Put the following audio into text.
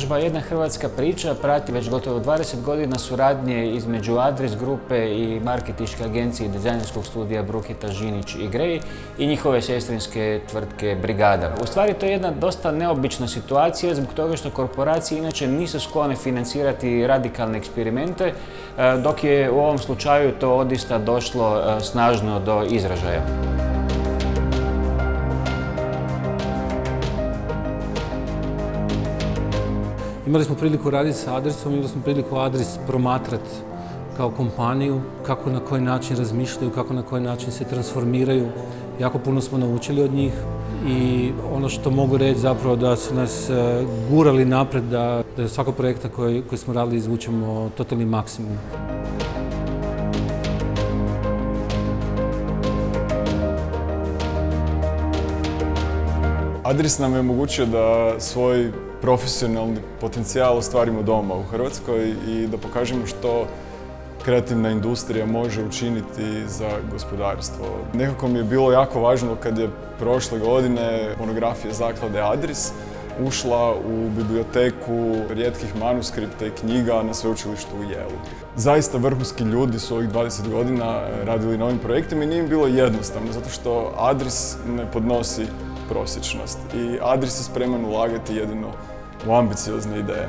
izložba Jedna hrvatska priča prati već gotovo 20 godina suradnje između Adris grupe i marketinške agencije i dizajnerskog studija Bruketa, Žinić i Grej i njihove sestrinske tvrtke Brigada. U stvari to je jedna dosta neobična situacija zbog toga što korporacije inače nisu sklone financirati radikalne eksperimente, dok je u ovom slučaju to odista došlo snažno do izražaja. Imali smo priliku raditi sa Adrisom, imali smo priliku Adris promatrati kao kompaniju, kako na koji način razmišljaju, kako na koji način se transformiraju. Jako puno smo naučili od njih i ono što mogu reći zapravo da su nas gurali napred, da svakog projekta koji smo radili izvučemo totalni maksimum. Adris nam je omogućio da svoj profesionalni potencijal ostvarimo doma u Hrvatskoj i da pokažemo što kreativna industrija može učiniti za gospodarstvo. Nekako mi je bilo jako važno kad je prošle godine monografija zaklade Adris ušla u biblioteku rijetkih manuskripta i knjiga na sveučilištu u Yale. Zaista vrhunski ljudi su ovih 20 godina radili na ovim projektima i nije im bilo jednostavno, zato što Adris ne podnosi prosječnost i Adris je spreman ulagati jedino u ambiciozne ideje.